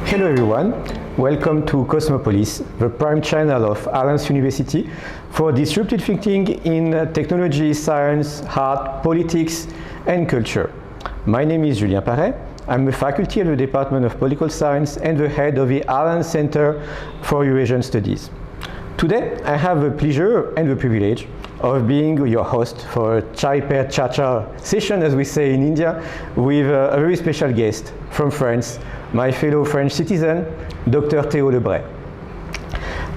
Hello everyone, welcome to Cosmopolis, the prime channel of Alliance University for disruptive thinking in technology, science, art, politics and culture. My name is Julien Paret. I'm a faculty at the Department of Political Science and the head of the Alliance Center for Eurasian Studies. Today I have the pleasure and the privilege of being your host for a Chai Per Cha Cha session, as we say in India, with a very special guest from France, my fellow French citizen, Dr. Théo Le Bret.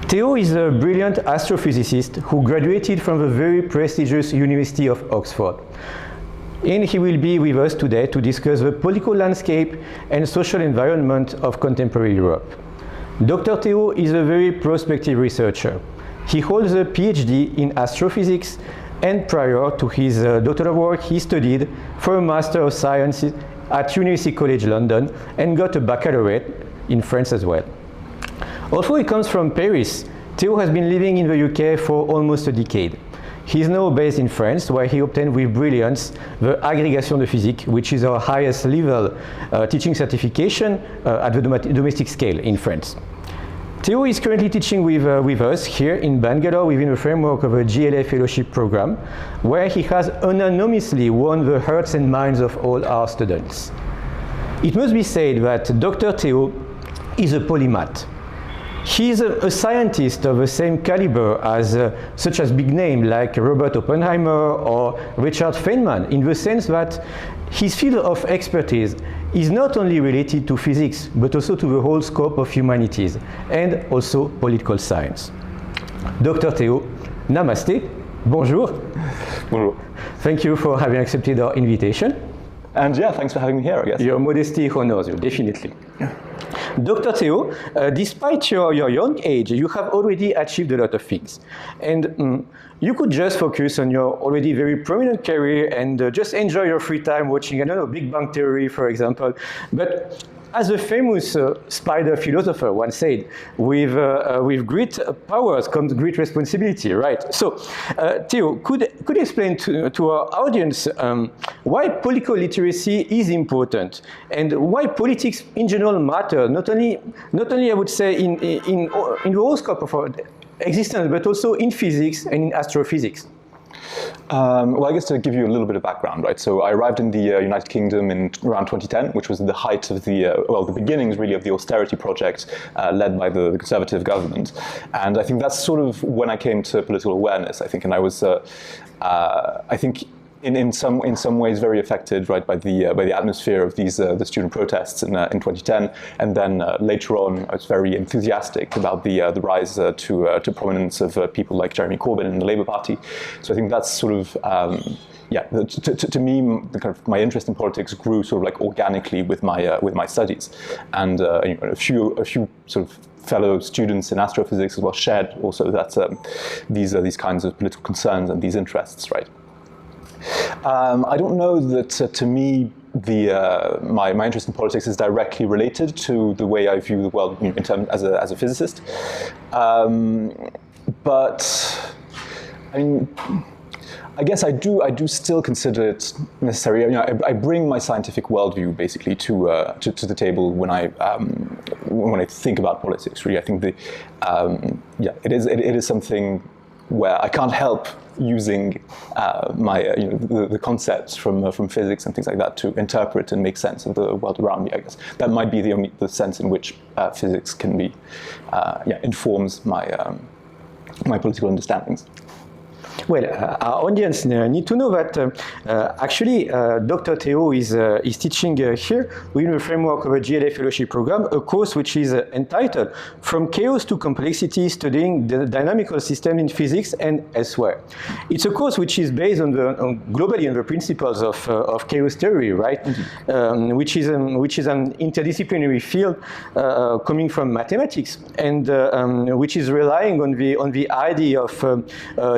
Théo is a brilliant astrophysicist who graduated from the very prestigious University of Oxford. And he will be with us today to discuss the political landscape and social environment of contemporary Europe. Dr. Théo is a very prospective researcher. He holds a PhD in astrophysics, and prior to his doctoral work, he studied for a Master of Science at University College London and got a baccalaureate in France as well. Although he comes from Paris, Théo has been living in the UK for almost a decade. He is now based in France, where he obtained with brilliance the Agrégation de Physique, which is our highest level teaching certification at the domestic scale in France. Théo is currently teaching with us here in Bangalore within the framework of a GLA fellowship program, where he has unanimously won the hearts and minds of all our students. It must be said that Dr. Théo is a polymath. He is a scientist of the same caliber as such as big names like Robert Oppenheimer or Richard Feynman, in the sense that his field of expertise is not only related to physics, but also to the whole scope of humanities and also political science. Dr. Théo, namaste, bonjour. Bonjour. Thank you for having accepted our invitation. And yeah, thanks for having me here, I guess. Your modesty honors you, definitely. Dr. Théo, despite your young age, you have already achieved a lot of things. And you could just focus on your already very prominent career and just enjoy your free time watching, I don't know, Big Bang Theory, for example. But as a famous spider philosopher once said, with great powers comes great responsibility, right? So, Théo, could you explain to our audience why political literacy is important and why politics in general matter, not only I would say in the whole scope of our existence, but also in physics and in astrophysics? Well, I guess to give you a little bit of background, right? So I arrived in the United Kingdom in around 2010, which was the height of the beginnings really of the austerity project led by the Conservative government. And I think that's sort of when I came to political awareness, I think, and I was, I think, in some ways very affected, right, by the atmosphere of these the student protests in 2010, and then later on I was very enthusiastic about the rise to prominence of people like Jeremy Corbyn in the Labour Party. So I think that's sort of to me kind of my interest in politics grew sort of like organically with my studies, and a few sort of fellow students in astrophysics as well shared also that these kinds of political concerns and these interests, right. I don't know that to me my interest in politics is directly related to the way I view the world in terms as a physicist, but I mean, I guess I do still consider it necessary. I bring my scientific worldview basically to the table when I think about politics. Really, I think it is something where I can't help using the concepts from physics and things like that to interpret and make sense of the world around me. I guess that might be the sense in which physics can be informs my political understandings. Well, our audience need to know that actually Dr. Théo is teaching here within the framework of a GLA fellowship program, a course which is entitled From Chaos to Complexity, Studying the Dynamical System in Physics and Elsewhere. It's a course which is based globally on the principles of chaos theory, right? Which is an interdisciplinary field coming from mathematics, and which is relying on the idea of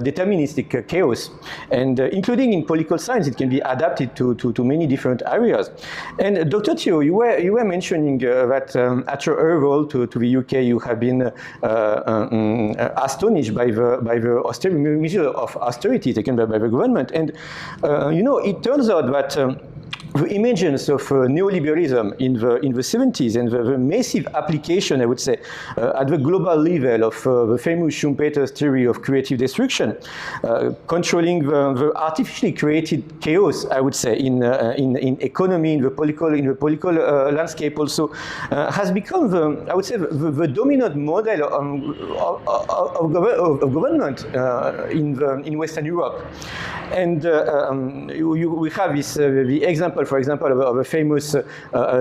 deterministic chaos, and including in political science, it can be adapted to many different areas. And Dr. Théo, you were mentioning that at your arrival to the UK, you have been astonished by the measure of austerity taken by the government, and it turns out that the emergence of neoliberalism in the 70s and the massive application, I would say, at the global level of the famous Schumpeter's theory of creative destruction, controlling the artificially created chaos, I would say, in economy, in the political landscape also, has become I would say, the dominant model of government in Western Europe. And we have this the example, for example, of a famous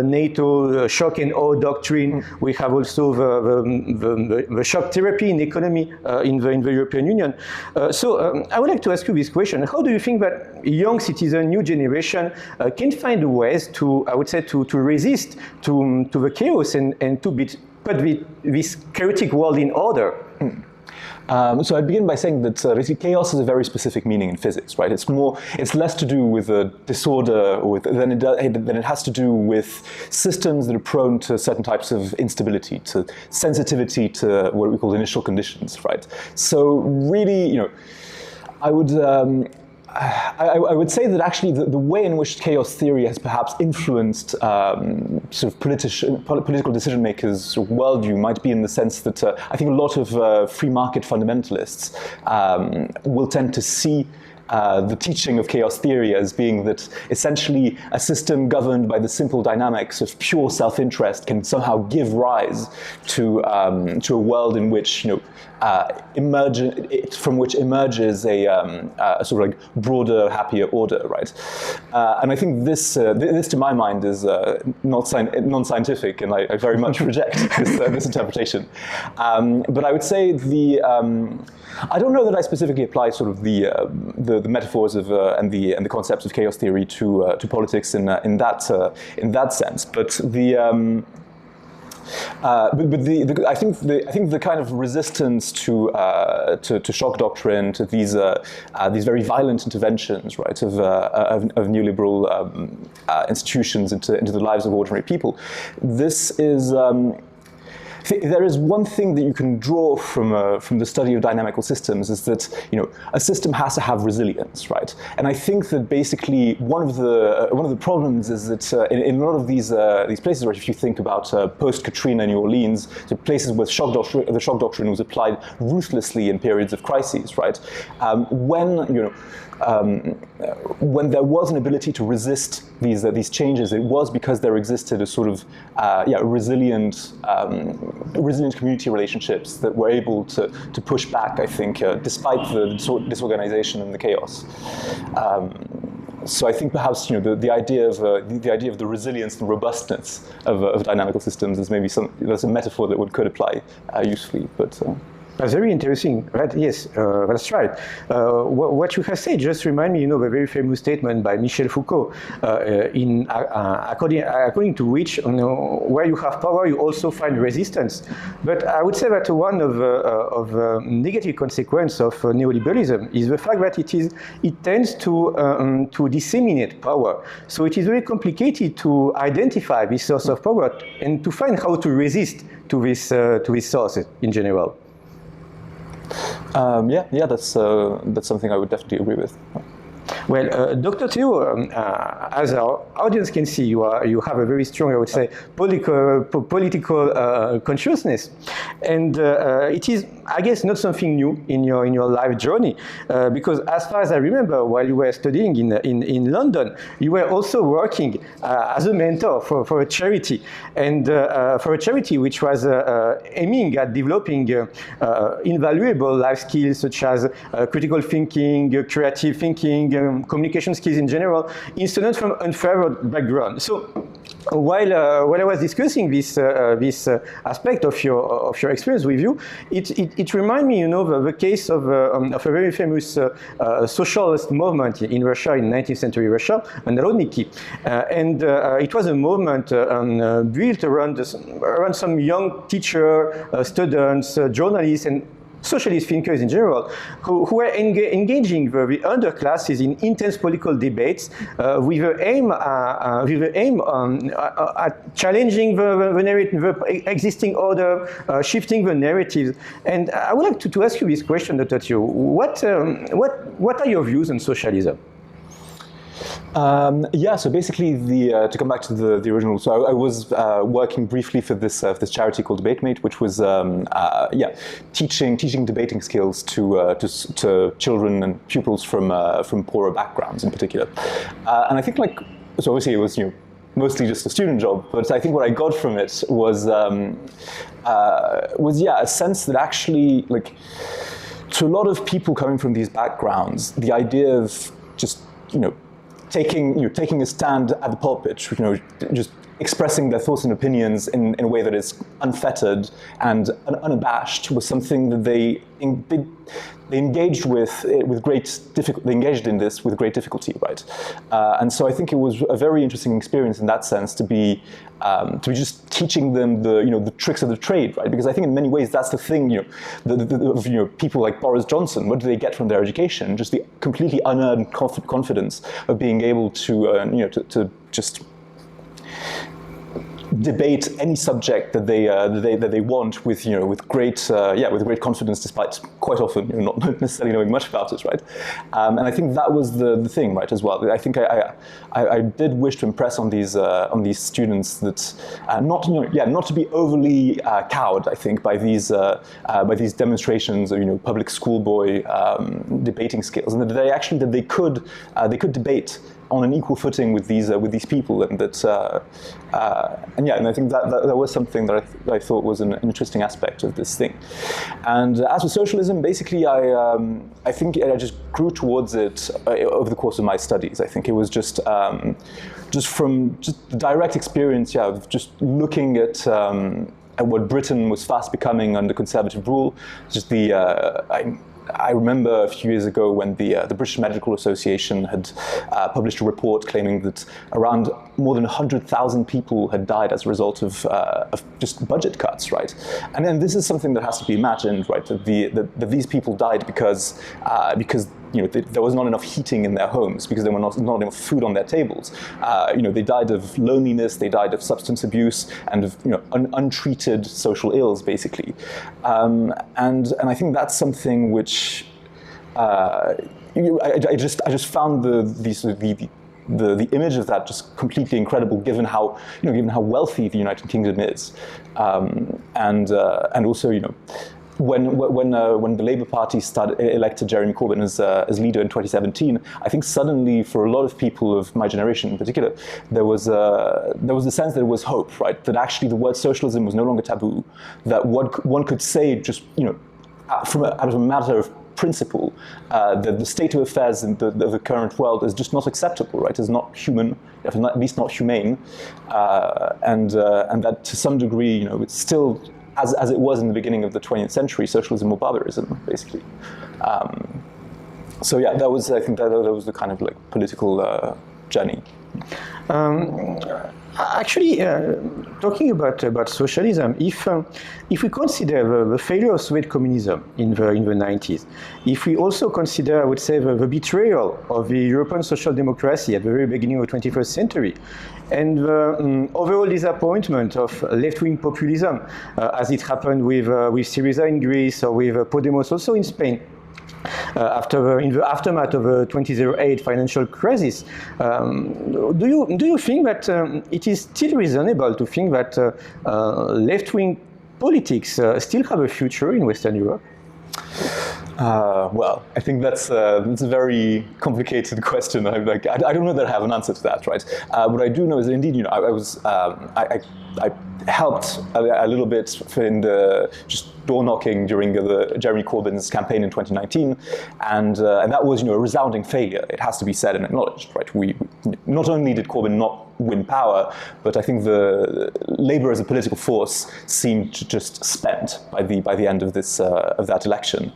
NATO shock and awe doctrine. We have also the shock therapy in economy in the European Union. So I would like to ask you this question: how do you think that young citizen, new generation, can find ways to, I would say, to resist to the chaos and to put this chaotic world in order? So I'd begin by saying that basically chaos has a very specific meaning in physics, right? It's less to do with a disorder than it has to do with systems that are prone to certain types of instability, to sensitivity to what we call initial conditions, right? So really, I would say that actually the way in which chaos theory has perhaps influenced sort of political decision makers' worldview might be in the sense that I think a lot of free market fundamentalists will tend to see the teaching of chaos theory as being that essentially a system governed by the simple dynamics of pure self-interest can somehow give rise to a world in which from which emerges a sort of like broader, happier order, right? And I think this to my mind is non-scientific, and I very much reject this interpretation. But I would say I don't know that I specifically apply sort of the metaphors of and the concepts of chaos theory to politics in that sense, but I think the kind of resistance to shock doctrine, to these very violent interventions, right, of neoliberal institutions into the lives of ordinary people, this is. There is one thing that you can draw from the study of dynamical systems, is that a system has to have resilience, right? And I think that basically one of the problems is that in a lot of these places, right, if you think about post-Katrina New Orleans, the places where the shock doctrine was applied ruthlessly in periods of crises, right? When there was an ability to resist these changes, it was because there existed a sort of resilient community relationships that were able to push back, I think, despite the disorganization and the chaos. So I think perhaps the idea of the resilience and robustness of dynamical systems is maybe there's a metaphor that could apply usefully, but. That's very interesting, right? Yes, that's right. What you have said just remind me, the very famous statement by Michel Foucault, according to which, where you have power, you also find resistance. But I would say that one of negative consequences of neoliberalism is the fact that it tends to disseminate power. So it is very complicated to identify this source of power and to find how to resist to this source in general. That's something I would definitely agree with. Well, Dr. Théo, as our audience can see, you have a very strong, I would say, political consciousness, and it is, I guess, not something new in your life journey, because as far as I remember, while you were studying in London, you were also working as a mentor for a charity, and for a charity which was aiming at developing invaluable life skills such as critical thinking, creative thinking, communication skills in general, in students from unfavored background. So while I was discussing this aspect of your experience with you, it reminded me, the case of a very famous socialist movement in Russia, in 19th century Russia, Narodniki, and it was a movement built around some young teacher, students, journalists, and socialist thinkers in general, who were engaging the underclasses in intense political debates with the aim at challenging the existing order, shifting the narratives. And I would like to ask you this question, Dr. Théo. What are your views on socialism? Yeah, so basically, to come back to the original, so I was working briefly for this charity called DebateMate, which was teaching debating skills to children and pupils from poorer backgrounds in particular, and I think so obviously it was mostly just a student job, but I think what I got from it was a sense that actually to a lot of people coming from these backgrounds, the idea of just taking a stand at the pulpit, just expressing their thoughts and opinions in a way that is unfettered and unabashed was something that they engaged with great difficulty. They engaged in this with great difficulty, right? And so I think it was a very interesting experience in that sense to be just teaching them the tricks of the trade, right? Because I think in many ways that's the thing. People like Boris Johnson. What do they get from their education? Just the completely unearned confidence of being able to just debate any subject that they want with great confidence, despite quite often not necessarily knowing much about it, right? And I think that was the thing, right, as well. I think I did wish to impress on these students that not to be overly cowed, I think, by these demonstrations of public schoolboy debating skills, and that they could debate on an equal footing with these people, and I think that was something that I thought was an interesting aspect of this thing. And as for socialism, basically, I think I just grew towards it over the course of my studies. I think it was just from the direct experience, of just looking at what Britain was fast becoming under conservative rule. Just I remember a few years ago when the British Medical Association had published a report claiming that around more than 100,000 people had died as a result of just budget cuts, right? And then this is something that has to be imagined, right? That these people died because there was not enough heating in their homes, because there was not enough food on their tables. They died of loneliness, they died of substance abuse, and of untreated social ills, basically. And I think that's something which I just found the image of that just completely incredible, given how wealthy the United Kingdom is, and also when the Labour Party elected Jeremy Corbyn as leader in 2017, I think suddenly for a lot of people of my generation in particular, there was a sense that it was hope, right? That actually the word socialism was no longer taboo. That one could say just out of a matter of principle, that the state of affairs in the current world is just not acceptable, right? It's not human, at least not humane, and that to some degree, it's still, as it was in the beginning of the 20th century, socialism or barbarism, basically. So yeah, I think that was the kind of political journey. Actually, talking about socialism, if we consider the failure of Soviet communism in the 90s, if we also consider, I would say, the betrayal of the European social democracy at the very beginning of the 21st century, and the overall disappointment of left-wing populism, as it happened with Syriza in Greece or with Podemos also in Spain, in the aftermath of the 2008 financial crisis, do you think that it is still reasonable to think that left-wing politics still have a future in Western Europe? Well, I think that's a very complicated question. I don't know that I have an answer to that, right? What I do know is that indeed, I helped a little bit in the just door knocking during Jeremy Corbyn's campaign in 2019, and that was a resounding failure. It has to be said and acknowledged, right? We not only did Corbyn not win power, but I think the Labour as a political force seemed just spent by the end of that election,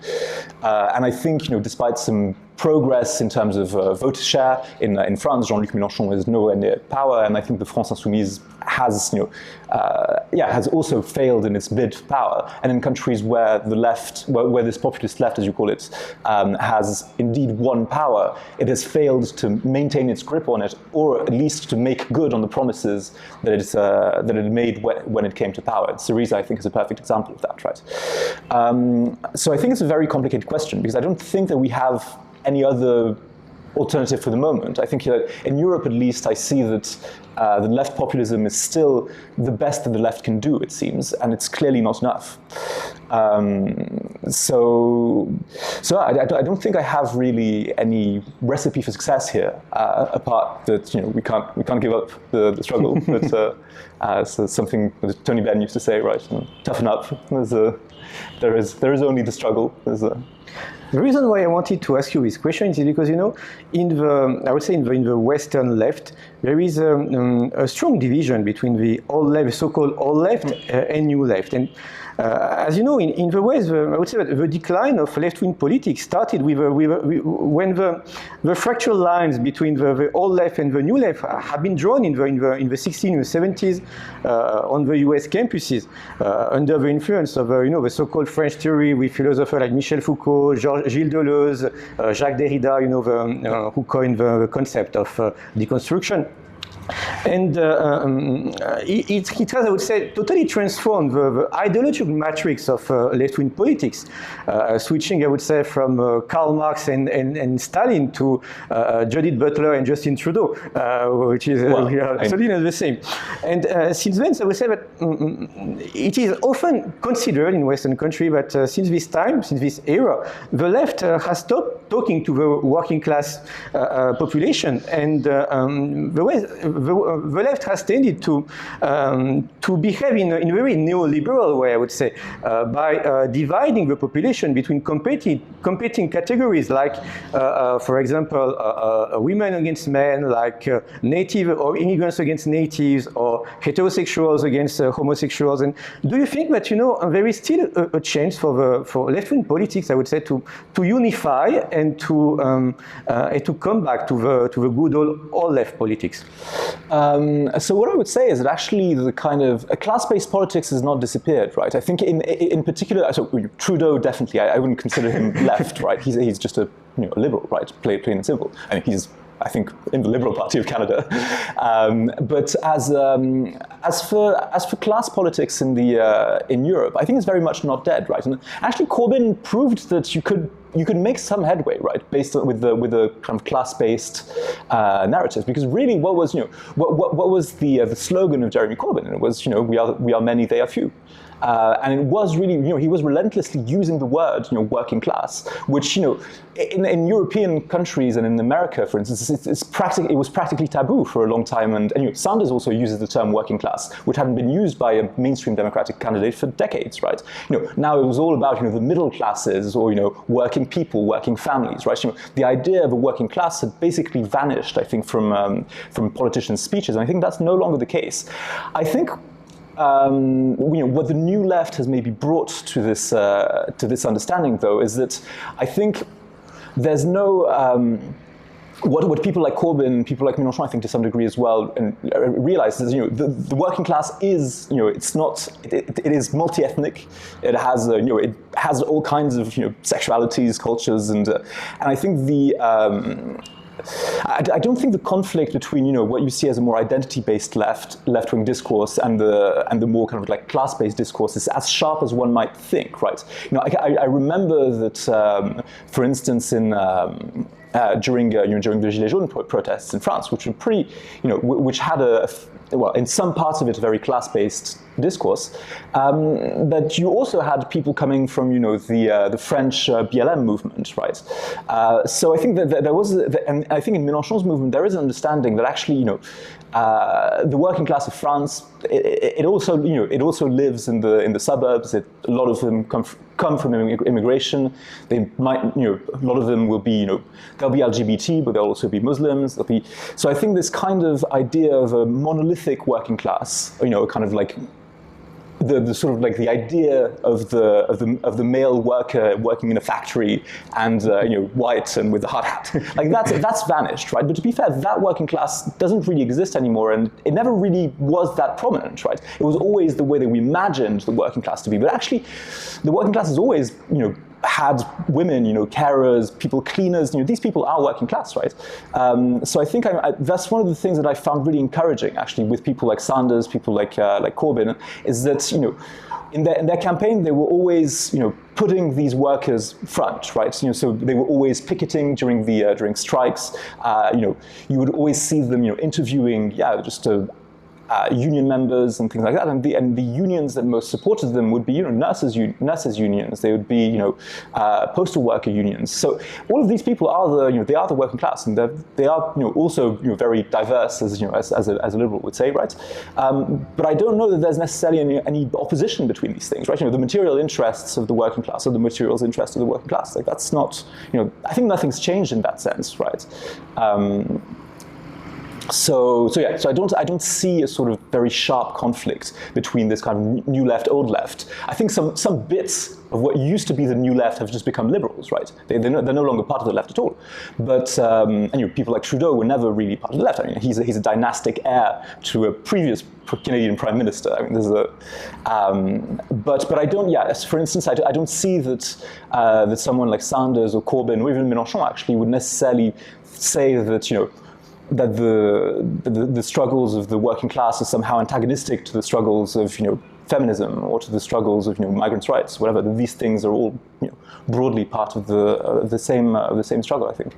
and I think despite some progress in terms of vote share in France, Jean-Luc Mélenchon is nowhere near power, and I think the France Insoumise has also failed in its bid for power, and in countries where the left, where this populist left, as you call it, has indeed won power, it has failed to maintain its grip on it, or at least to make good on the promises that it made when it came to power. Syriza, I think, is a perfect example of that, right? So I think it's a very complicated question, because I don't think that we have any other alternative for the moment. I think that in Europe, at least, I see that the left populism is still the best that the left can do, it seems, and it's clearly not enough. So I don't think I have really any recipe for success here, apart that we can't give up the struggle. But so something that Tony Benn used to say, right? Toughen up. There is only the struggle. The reason why I wanted to ask you this question is because, in the Western left, there is a strong division between the old left, so-called old left, and new left. And as you know, in the West, I would say that the decline of left-wing politics started when the fractural lines between the old left and the new left have been drawn in the 60s and 70s on the US campuses under the influence of the so-called French theory with philosophers like Michel Foucault, Gilles Deleuze, Jacques Derrida, who coined the concept of deconstruction. And it has, I would say, totally transformed the ideological matrix of left-wing politics, switching, I would say, from Karl Marx and Stalin to Judith Butler and Justin Trudeau, which is absolutely not the same. And since then, I would say that it is often considered in Western countries that since this era, the left has stopped talking to the working class population, and the left has tended to behave in a very neoliberal way, I would say, by dividing the population between competing categories, like, for example, women against men, like native or immigrants against natives, or heterosexuals against homosexuals. And do you think that there is still a chance for left-wing politics, I would say, to unify and to come back to the good old left politics? So what I would say is that actually the kind of class-based politics has not disappeared, right? I think in particular, so Trudeau definitely, I wouldn't consider him left, right? He's just a liberal, right? Plain and simple. I mean, he's, I think, in the Liberal Party of Canada. But as for class politics in Europe, I think it's very much not dead, right? And actually, Corbyn proved that you could make some headway, right, based on, with the kind of class-based narratives. Because really, what was the slogan of Jeremy Corbyn? And it was we are many, they are few. And it was really, he was relentlessly using the word, working class, which, in European countries and in America, for instance, it was practically taboo for a long time. And Sanders also uses the term working class, which hadn't been used by a mainstream Democratic candidate for decades, right? Now it was all about, the middle classes or, working people, working families, right? The idea of a working class had basically vanished, I think, from politicians' speeches. And I think that's no longer the case. I think what the new left has maybe brought to this understanding, though, is that I think there's no what people like Corbyn, people like Mélenchon, I think to some degree as well, and realize is the working class is it is multi-ethnic. It has it has all kinds of sexualities, cultures, and I think I don't think the conflict between what you see as a more identity-based left-wing discourse and the more kind of like class-based discourse is as sharp as one might think, right? I remember that, for instance, during the Gilets jaunes protests in France, which were pretty, which had in some parts of it, a very class-based discourse, but you also had people coming from, the French BLM movement, right? So I think that there was, and I think in Mélenchon's movement, there is an understanding that actually, the working class of France, it also lives in the suburbs. A lot of them come from immigration. They might, a lot of them will be, they'll be LGBT, but they'll also be Muslims. So I think this kind of idea of a monolithic working class, kind of like the sort of like the idea of the male worker working in a factory and white and with a hard hat, like that's vanished, right? But to be fair, that working class doesn't really exist anymore, and it never really was that prominent, right? It was always the way that we imagined the working class to be, but actually, the working class has always had women, carers, people, cleaners. These people are working class, right? So I think that's one of the things that I found really encouraging, actually, with people like Sanders, people like Corbyn, is that in their campaign they were always putting these workers front, right? So they were always picketing during strikes. You would always see them interviewing, just union members and things like that, and the unions that most supported them would be nurses unions. They would be postal worker unions. So all of these people are the working class, and they are also very diverse, as a liberal would say, right? But I don't know that there's necessarily any opposition between these things, right? The material interests of the working class are the materials interests of the working class. Like that's not I think nothing's changed in that sense, right? So I don't see a sort of very sharp conflict between this kind of new left, old left. I think some bits of what used to be the new left have just become liberals, right? They're no longer part of the left at all. But people like Trudeau were never really part of the left. I mean, he's a dynastic heir to a previous Canadian prime minister. I mean, there's but I don't. Yeah, for instance, I don't see that that someone like Sanders or Corbyn or even Mélenchon actually would necessarily say that that the struggles of the working class are somehow antagonistic to the struggles of feminism or to the struggles of migrants' rights, whatever. These things are all broadly part of the same struggle, I think.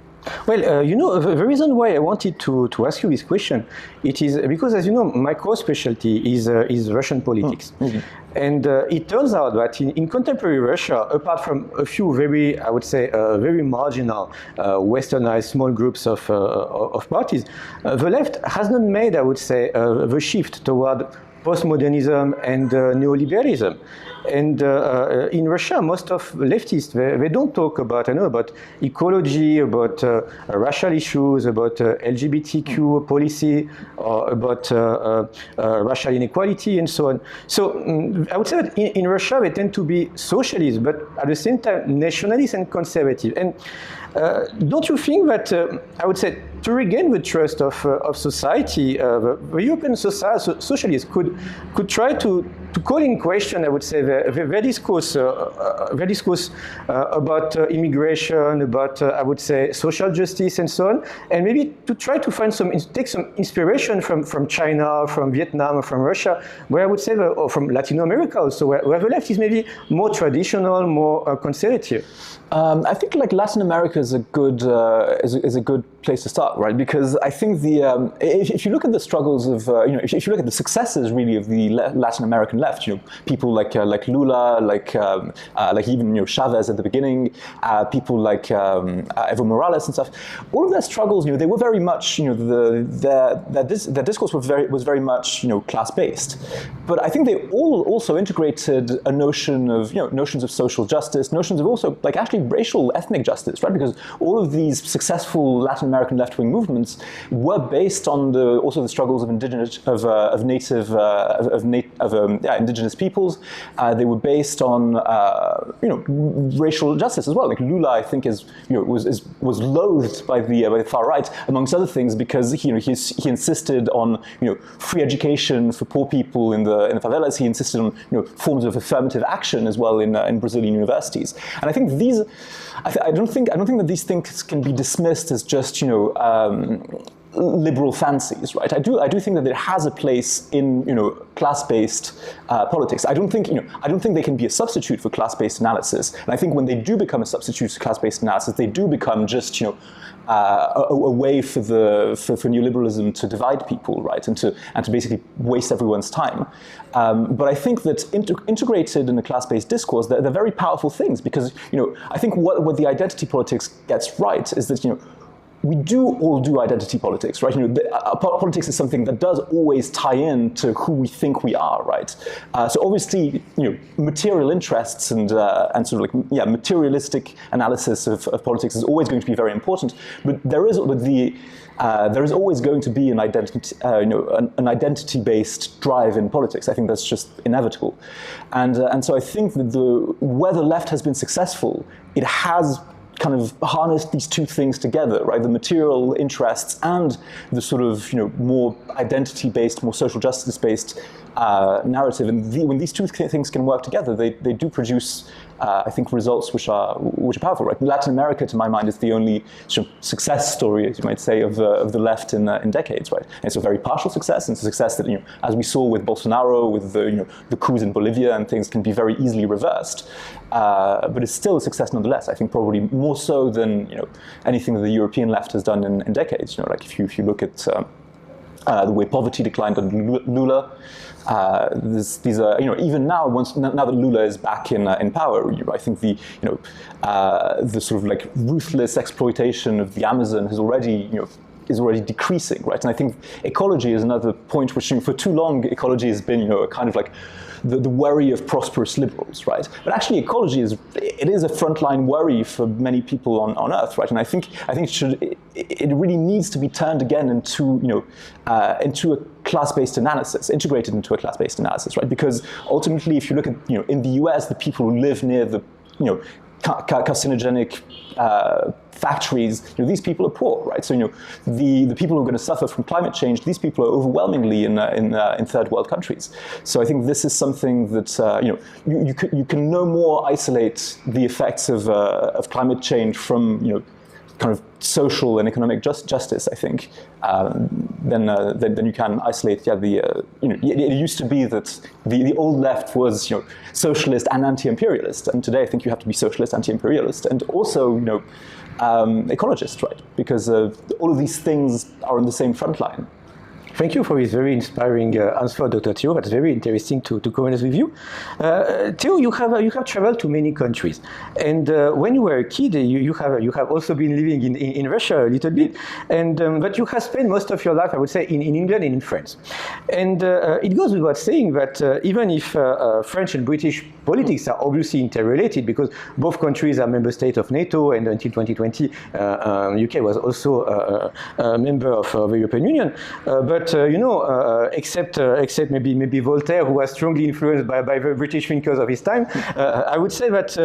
Well, the reason why I wanted to ask you this question, it is because, as you know, my core specialty is Russian politics. Mm-hmm. And it turns out that in contemporary Russia, apart from a few very, I would say, very marginal, westernized small groups of parties, the left has not made, I would say, the shift toward postmodernism and neoliberalism. And in Russia, most of leftists, they don't talk about ecology, about racial issues, about LGBTQ policy, or about racial inequality, and so on. So I would say that in Russia, they tend to be socialists, but at the same time, nationalists and conservative. And don't you think that, I would say, to regain the trust of society, the European socialists could try to call in question, I would say, their discourse about immigration, about, I would say, social justice and so on, and maybe to try to find take some inspiration from China, from Vietnam, from Russia, where I would say, or from Latin America also, where the left is maybe more traditional, more conservative. I think like Latin America is a good place to start, right? Because I think if you look at the struggles of if you look at the successes really of the Latin American left, people like Lula, like even Chavez at the beginning, people like Evo Morales and stuff. All of their struggles, they were very much their discourse was very much class based, but I think they all also integrated a notion of notions of social justice, notions of also like actually racial ethnic justice, right? Because all of these successful Latin American left-wing movements were based on also the struggles of indigenous peoples. They were based on racial justice as well. Like Lula, I think, was loathed by the far right, amongst other things, because he insisted on free education for poor people in the favelas. He insisted on forms of affirmative action as well in Brazilian universities. And I think these. I don't think that these things can be dismissed as just liberal fancies, right? I do think that it has a place in class-based politics. I don't think they can be a substitute for class-based analysis. And I think when they do become a substitute for class-based analysis, they do become just a way for neoliberalism to divide people, right, and to basically waste everyone's time. But I think that integrated in a class-based discourse, they're very powerful things, because I think what the identity politics gets right is that we all do identity politics, right? Politics is something that does always tie in to who we think we are, right? So obviously, material interests and sort of like materialistic analysis of politics is always going to be very important. But there is always going to be an identity, an identity-based drive in politics. I think that's just inevitable, and so I think that where the left has been successful, it has kind of harnessed these two things together, right? The material interests and the sort of more identity-based, more social justice-based narrative. And when these two things can work together, they do produce I think, results which are powerful. Right? Latin America, to my mind, is the only sort of success story, as you might say, of the left in decades. Right? And it's a very partial success, and it's a success that, as we saw with Bolsonaro, with the coups in Bolivia, and things can be very easily reversed. But it's still a success nonetheless. I think probably more so than anything that the European left has done in decades. Like if you look at the way poverty declined under Lula. These are even now that Lula is back in power, I think the sort of like ruthless exploitation of the Amazon has already is already decreasing, right? And I think ecology is another point which for too long ecology has been a kind of like the worry of prosperous liberals, right? But actually ecology is a frontline worry for many people on Earth, right? And I think it really needs to be turned again into a class-based analysis, integrated into a class-based analysis, right? Because ultimately, if you look at in the US, the people who live near the carcinogenic factories, these people are poor, right? So the people who are going to suffer from climate change, these people are overwhelmingly in third world countries. So I think this is something that you can no more isolate the effects of climate change from kind of social and economic justice, I think, then you can isolate. It used to be that the old left was socialist and anti-imperialist, and today I think you have to be socialist, anti-imperialist, and also ecologist, right? Because all of these things are on the same front line. Thank you for this very inspiring answer, Dr. Théo. That's very interesting to comment with you. Théo, you have traveled to many countries, and when you were a kid, you have also been living in Russia a little bit, and but you have spent most of your life, I would say, in England and in France. And it goes without saying that even if French and British politics are obviously interrelated, because both countries are member states of NATO, and until 2020, UK was also a member of the European Union, but except maybe Voltaire, who was strongly influenced by the British thinkers of his time, I would say that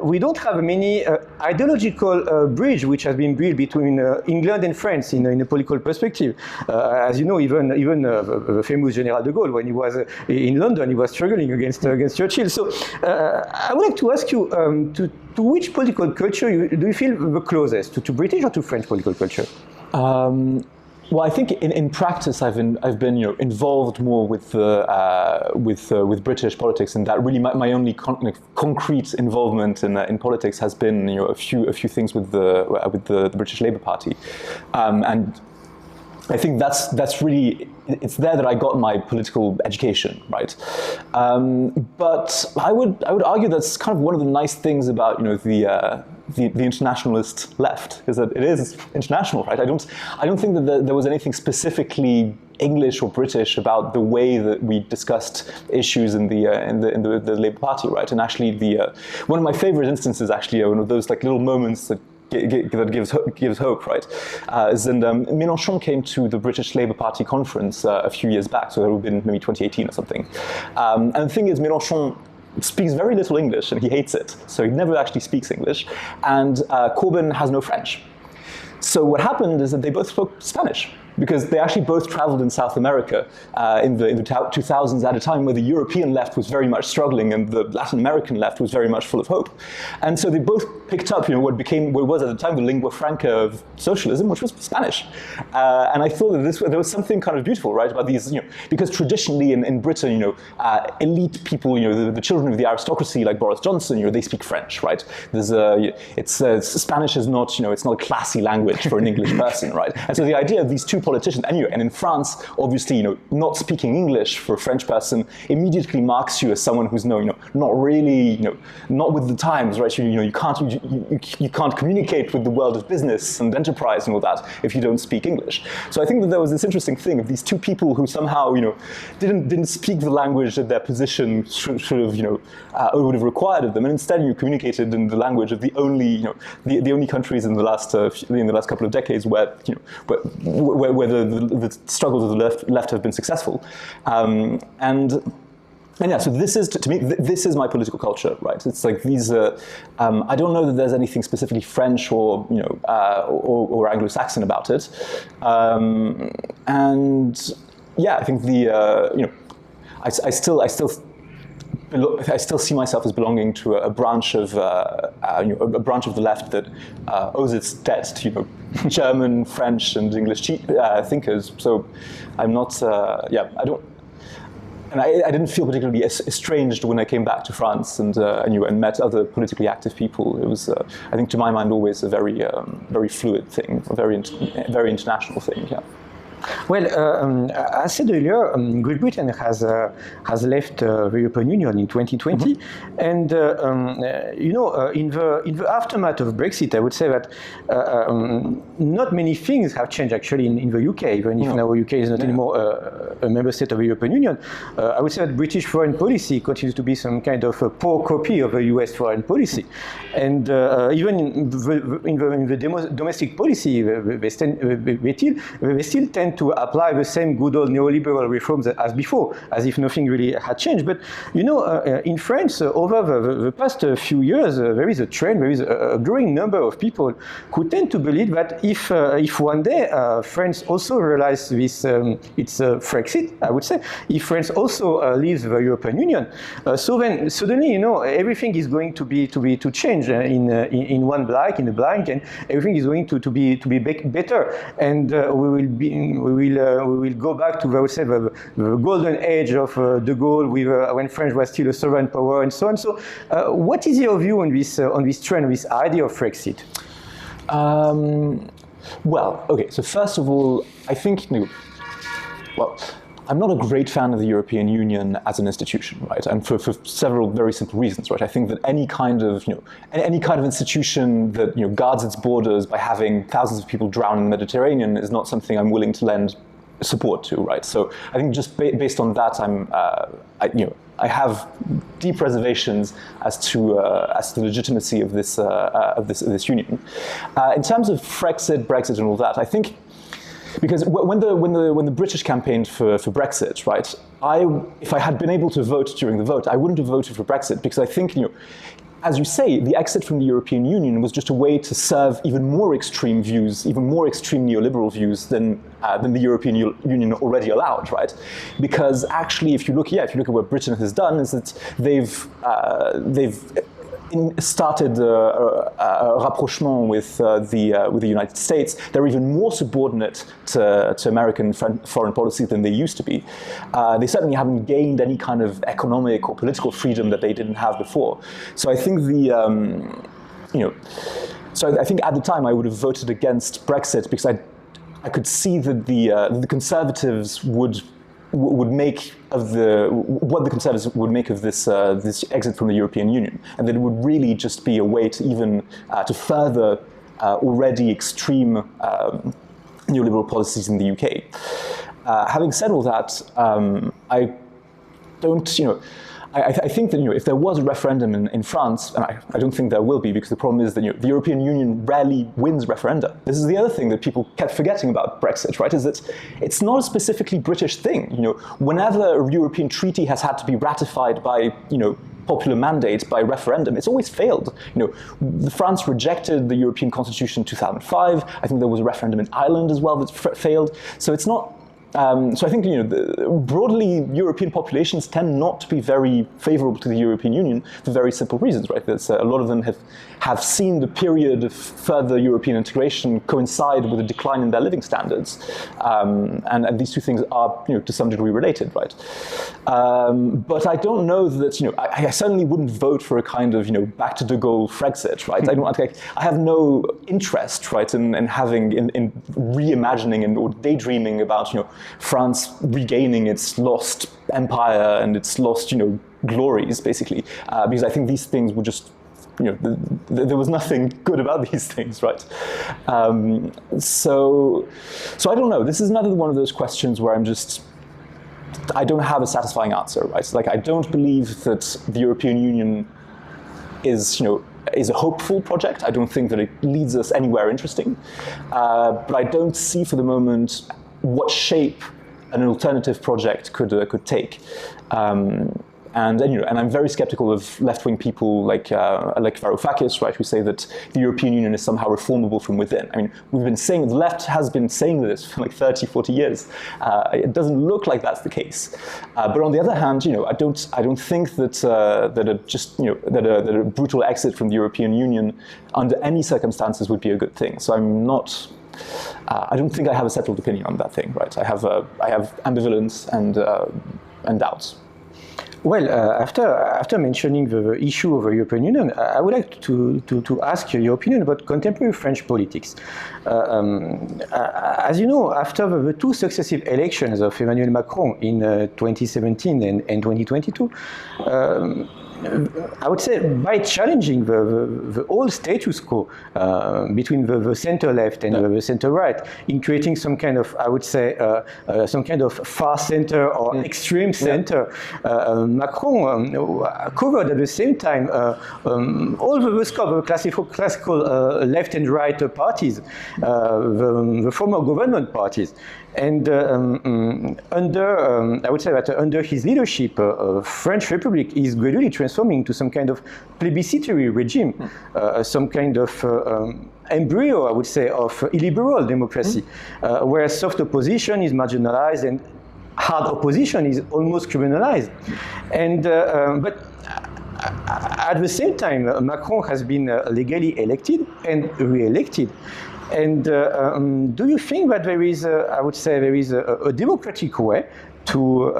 we don't have many ideological bridge which has been built between England and France in a political perspective. As you know, even the famous General de Gaulle, when he was in London, he was struggling against Churchill. So I would like to ask you, to which political culture do you feel the closest, to British or to French political culture? Well, I think in practice, I've been involved more with British politics, and that really my only concrete involvement in politics has been a few things with the British Labour Party, and I think that's really, it's there that I got my political education, right? But I would argue that's kind of one of the nice things about the internationalist left, is that it is international, right? I don't think that there was anything specifically English or British about the way that we discussed issues in the Labour Party, right? And actually, one of my favorite instances, actually, one of those like little moments that gives hope, right? Is when Mélenchon came to the British Labour Party conference a few years back, so that would have been maybe 2018 or something. And the thing is, Mélenchon speaks very little English, and he hates it, so he never actually speaks English. And Corbyn has no French. So what happened is that they both spoke Spanish, because they actually both traveled in South America in the 2000s at a time where the European left was very much struggling and the Latin American left was very much full of hope. And so they both picked up what was at the time the lingua franca of socialism, which was Spanish. And I thought that there was something kind of beautiful, right, about these, because traditionally in Britain, elite people, the children of the aristocracy like Boris Johnson, they speak French, right? Spanish is not, it's not a classy language for an English person, right? And so the idea of these two politicians, and in France, obviously, not speaking English for a French person immediately marks you as someone who's not really, not with the times, right? You can't communicate with the world of business and enterprise and all that if you don't speak English. So I think that there was this interesting thing of these two people who somehow, didn't speak the language that their position should have, would have required of them, and instead you communicated in the language of the only countries in the last couple of decades where the struggles of the left have been successful, and yeah, so this is, to me, this is my political culture, right? It's like these. I don't know that there's anything specifically French or or Anglo-Saxon about it, and yeah, I think I still I still see myself as belonging to a branch of a branch of the left that owes its debt to German, French, and English thinkers. So I'm not. I don't. And I didn't feel particularly estranged when I came back to France and met other politically active people. It was, I think, to my mind, always a very fluid thing, a very international thing. Yeah. Well, as I said earlier, Great Britain has left the European Union in 2020, and in the aftermath of Brexit, I would say that not many things have changed actually in the UK, even if now UK is not anymore a member state of the European Union. I would say that British foreign policy continues to be some kind of a poor copy of the US foreign policy, and even in the domestic policy, they still tend to apply the same good old neoliberal reforms as before, as if nothing really had changed. But in France, over the past few years, there is a trend, there is a growing number of people who tend to believe that if one day France also realizes this, it's Frexit, I would say, if France also leaves the European Union, so then suddenly everything is going to change in one blink, in a blink, and everything is going to be better, and we will go back to the golden age of de Gaulle, when France was still a sovereign power, and so on. So, what is your view on this trend, this idea of Frexit? Well, okay. So first of all, I think I'm not a great fan of the European Union as an institution, right? And for several very simple reasons, right? I think that any kind of institution that guards its borders by having thousands of people drown in the Mediterranean is not something I'm willing to lend support to, right? So I think just based on that, I have deep reservations as to the legitimacy of this union. In terms of Frexit, Brexit, and all that, I think. Because when the British campaigned for Brexit, right, if I had been able to vote during the vote, I wouldn't have voted for Brexit, because I think, as you say, the exit from the European Union was just a way to serve even more extreme views, even more extreme neoliberal views than the European Union already allowed, right? Because actually, if you look at what Britain has done, is that they've started a rapprochement with the United States. They're even more subordinate to American foreign policy than they used to be. They certainly haven't gained any kind of economic or political freedom that they didn't have before. So I think So I think at the time I would have voted against Brexit, because I could see that the Conservatives would make of what the Conservatives would make of this exit from the European Union, and that it would really just be a way to even to further already extreme neoliberal policies in the UK. Having said all that, I don't, I think that if there was a referendum in France, and I don't think there will be, because the problem is that the European Union rarely wins referenda. This is the other thing that people kept forgetting about Brexit, right? Is that it's not a specifically British thing. Whenever a European treaty has had to be ratified by popular mandate by referendum, it's always failed. France rejected the European Constitution in 2005. I think there was a referendum in Ireland as well that failed. So it's not. So I think broadly European populations tend not to be very favorable to the European Union for very simple reasons, right? There's a lot of them have seen the period of further European integration coincide with a decline in their living standards, and these two things are to some degree related, right? But I don't know that I certainly wouldn't vote for a kind of back to de Gaulle Frexit, right? I have no interest, right, in having in reimagining or daydreaming about France regaining its lost empire and its lost, glories, basically, because I think these things would just, there was nothing good about these things, right? So I don't know. This is another one of those questions where I don't have a satisfying answer, right? Like, I don't believe that the European Union is a hopeful project. I don't think that it leads us anywhere interesting, but I don't see for the moment what shape an alternative project could take. And I'm very skeptical of left-wing people like Varoufakis, right, who say that the European Union is somehow reformable from within. I mean, the left has been saying this for like 30, 40 years. It doesn't look like that's the case. But on the other hand, I don't think that a brutal exit from the European Union under any circumstances would be a good thing. So I don't think I have a settled opinion on that thing, right? I have ambivalence and doubts. Well, after mentioning the issue of the European Union, I would like to ask your opinion about contemporary French politics. As you know, after the two successive elections of Emmanuel Macron in 2017 and 2022, I would say by challenging the old status quo between the center-left and the center-right, in creating some kind of, I would say, some kind of far center or extreme center, Macron covered at the same time all the scope of classical left and right parties, the former government parties. And I would say that under his leadership, French Republic is gradually transforming to some kind of plebiscitary regime, some kind of embryo, I would say, of illiberal democracy, where soft opposition is marginalized and hard opposition is almost criminalized. And but at the same time, Macron has been legally elected and re-elected. And do you think that there is, I would say, there is a democratic way to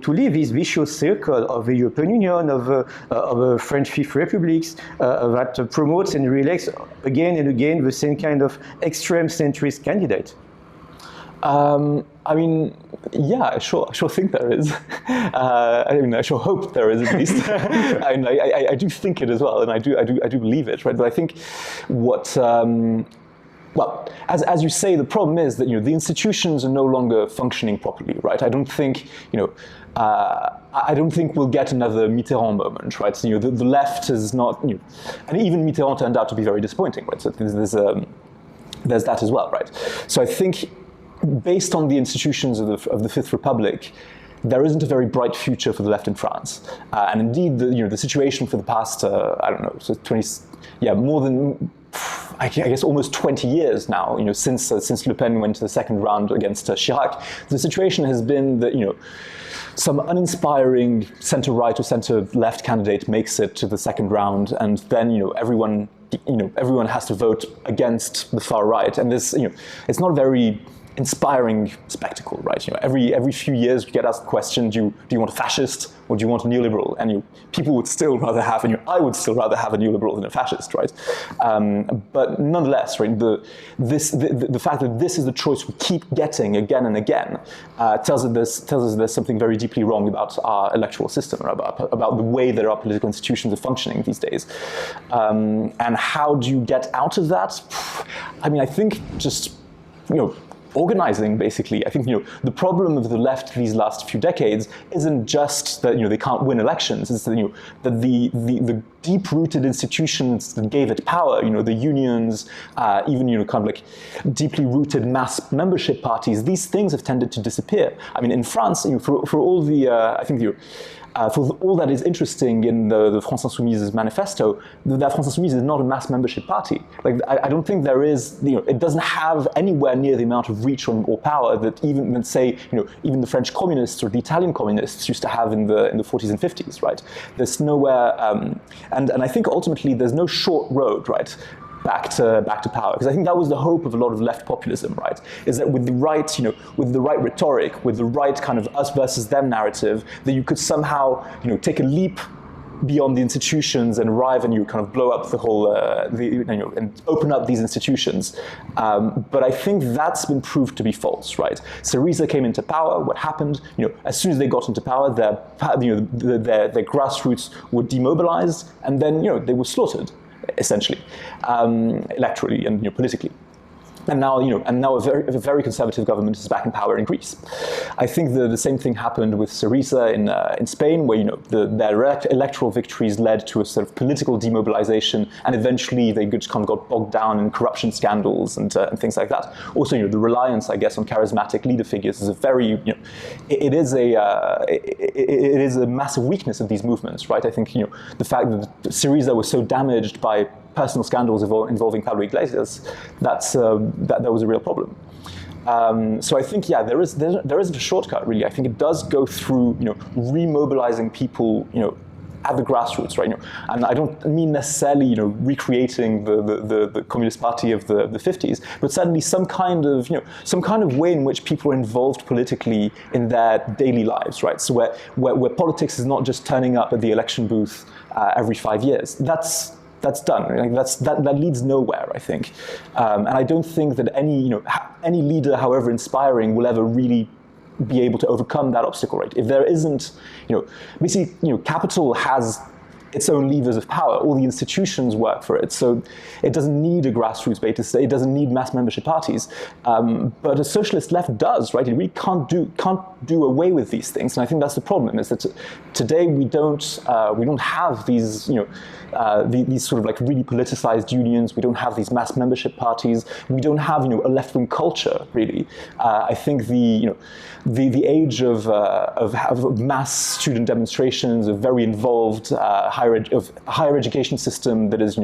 leave this vicious circle of the European Union, of the French Fifth Republics, that promotes and re-elects again and again the same kind of extreme centrist candidate? I mean, yeah, I sure think there is. I sure hope there is, at least. I do think it as well, and I do believe it, right? But I think what, well, as you say, the problem is that the institutions are no longer functioning properly, right? I don't think I don't think we'll get another Mitterrand moment, right? So, the left is not, and even Mitterrand turned out to be very disappointing, right? So there's that as well, right? So I think, based on the institutions of the Fifth Republic, there isn't a very bright future for the left in France. And indeed, the situation for the past, I don't know, so more than, I guess, almost 20 years now, since Le Pen went to the second round against Chirac, the situation has been that, some uninspiring center-right or center-left candidate makes it to the second round, and then, everyone has to vote against the far right. And this, it's not a very inspiring spectacle, right? Every few years you get asked the question, do you want a fascist or do you want a neoliberal? And people would still rather have, I would still rather have a neoliberal than a fascist, right? But nonetheless, right, the fact that this is the choice we keep getting again and again tells us there's something very deeply wrong about our electoral system, or about the way that our political institutions are functioning these days. And how do you get out of that? I think just, organizing, basically. I think, the problem of the left these last few decades isn't just that, they can't win elections. It's that, that the deep-rooted institutions that gave it power, the unions, even, kind of like deeply rooted mass membership parties, these things have tended to disappear. In France, for all the, I think, for all that is interesting in the France Insoumise's manifesto, that France Insoumise is not a mass membership party. Like, I don't think there is, it doesn't have anywhere near the amount of reach or power that even, say, even the French communists or the Italian communists used to have in the 40s and 50s, right? There's nowhere, and I think ultimately there's no short road, right, back to power, because I think that was the hope of a lot of left populism, right? Is that with the right, with the right rhetoric, with the right kind of us versus them narrative, that you could somehow, take a leap beyond the institutions and arrive and kind of blow up the whole, and open up these institutions. But I think that's been proved to be false, right? Syriza came into power. What happened? As soon as they got into power, their grassroots were demobilized, and then they were slaughtered, essentially, electorally and politically. And now, a very conservative government is back in power in Greece. I think the same thing happened with Syriza in Spain, where their electoral victories led to a sort of political demobilization, and eventually they just kind of got bogged down in corruption scandals and things like that. Also, the reliance, I guess, on charismatic leader figures is a very, it is a massive weakness of these movements, right? I think the fact that Syriza was so damaged by personal scandals involving Pablo Iglesias, that was a real problem. So I think, there isn't a shortcut, really. I think it does go through, remobilizing people, at the grassroots, right? And I don't mean necessarily, recreating the Communist Party of the 50s, but certainly some kind of way in which people are involved politically in their daily lives, right? So where politics is not just turning up at the election booth every 5 years. That's done. That leads nowhere, I think, and I don't think that any leader, however inspiring, will ever really be able to overcome that obstacle. Right? If there isn't, basically, capital has its own levers of power. All the institutions work for it, so it doesn't need a grassroots base. It doesn't need mass membership parties. But a socialist left does, right? It really can't do away with these things, and I think that's the problem. Is that today we don't have these these sort of like really politicized unions. We don't have these mass membership parties. We don't have a left-wing culture, really. I think the age of mass student demonstrations, of very involved higher education system that is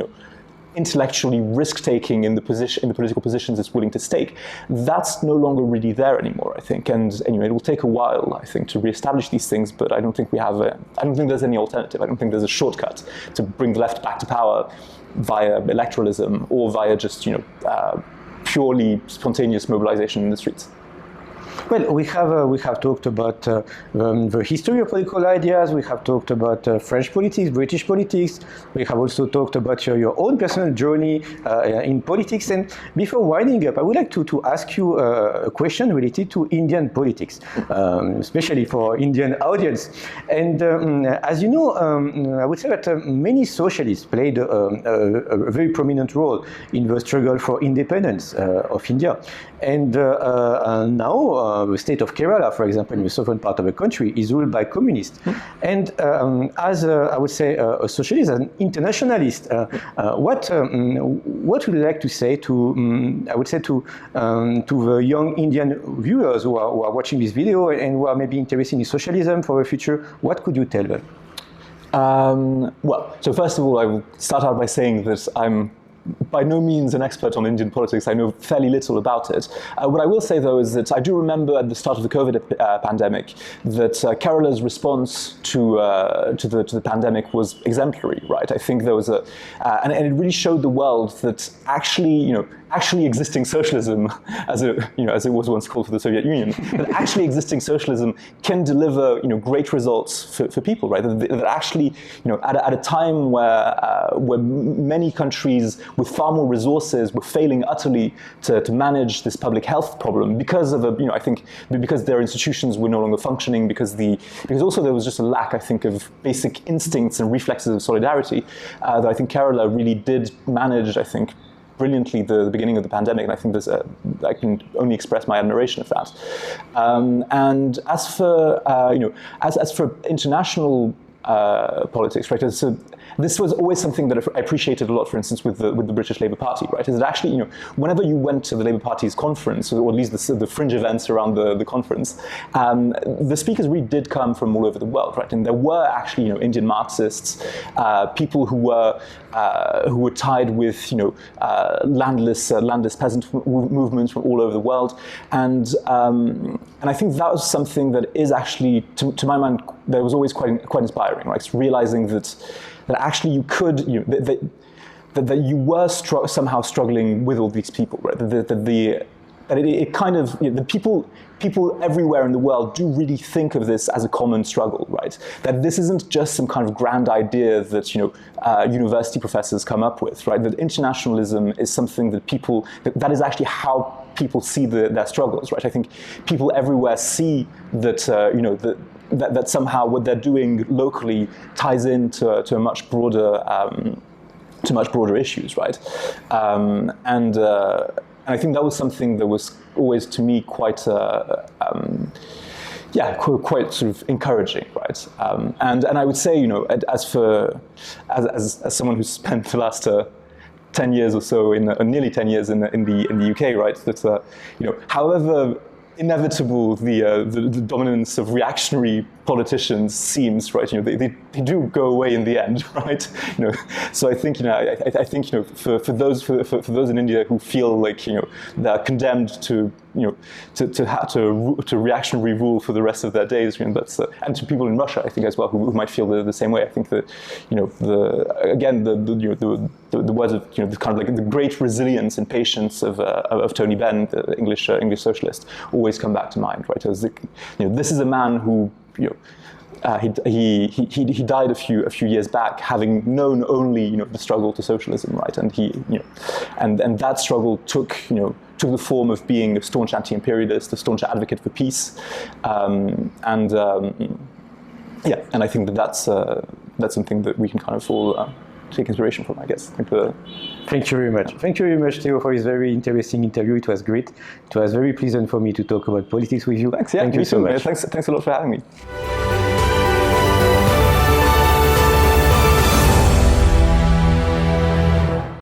intellectually risk-taking in the political positions it's willing to stake, that's no longer really there anymore, I think. And anyway, it will take a while, I think, to reestablish these things, but I don't think there's any alternative. I don't think there's a shortcut to bring the left back to power via electoralism or via just, purely spontaneous mobilization in the streets. Well, we have talked about the history of political ideas. We have talked about French politics, British politics. We have also talked about your own personal journey in politics. And before winding up, I would like to ask you a question related to Indian politics, especially for Indian audience. And as you know, I would say that many socialists played a very prominent role in the struggle for independence of India. And now the state of Kerala, for example, in the southern part of the country, is ruled by communists. And as I would say a socialist, an internationalist, what would you like to say to I would say to the young Indian viewers who are watching this video and who are maybe interested in socialism for the future? What could you tell them? Well, so first of all, I will start out by saying that I'm by no means an expert on Indian politics. I know fairly little about it. What I will say, though, is that I do remember at the start of the COVID pandemic that Kerala's response to the pandemic was exemplary, right? I think there was and it really showed the world that actually existing socialism, as it was once called for the Soviet Union, that actually existing socialism can deliver great results for people, right? That actually at a time where many countries with far more resources were failing utterly to manage this public health problem because of I think because their institutions were no longer functioning, because also there was just a lack, I think, of basic instincts and reflexes of solidarity, that I think Kerala really did manage, I think, brilliantly the beginning of the pandemic, and I think I can only express my admiration of that. And as for as for international politics, right? So this was always something that I appreciated a lot, for instance, with the British Labour Party, right? Is that actually, whenever you went to the Labour Party's conference, or at least the fringe events around the conference, the speakers really did come from all over the world, right? And there were actually, Indian Marxists, people who were tied with, landless peasant movements from all over the world, and I think that was something that is actually, to my mind, that was always quite inspiring, right? It's realizing that actually you could, that you were somehow struggling with all these people, right? It kind of, the people everywhere in the world do really think of this as a common struggle, right? That this isn't just some kind of grand idea that university professors come up with, right? That internationalism is something that that is actually how people see their struggles, right? I think people everywhere see that that somehow what they're doing locally ties into a much broader to much broader issues, right? I think that was something that was always to me quite sort of encouraging, right? And I would say, as someone who's spent the last 10 years or so, nearly 10 years in the UK, right? That however inevitable the dominance of reactionary politicians seems, right? They do go away in the end, right? So I think I think for those in India who feel like they're condemned to reactionary rule for the rest of their days, that's and to people in Russia, I think as well, who might feel the same way. I think that the words of the kind of like the great resilience and patience of Tony Benn, the English socialist, always come back to mind, right? As this is a man who he died a few years back, having known only the struggle to socialism, right? And and that struggle took the form of being a staunch anti-imperialist, a staunch advocate for peace, and I think that's something that we can kind of all take inspiration from, I guess. Thank you very much. Thank you very much, Théo, for this very interesting interview. It was great. It was very pleasant for me to talk about politics with you. Thanks. Yeah, Thank you so much. Thanks a lot for having me.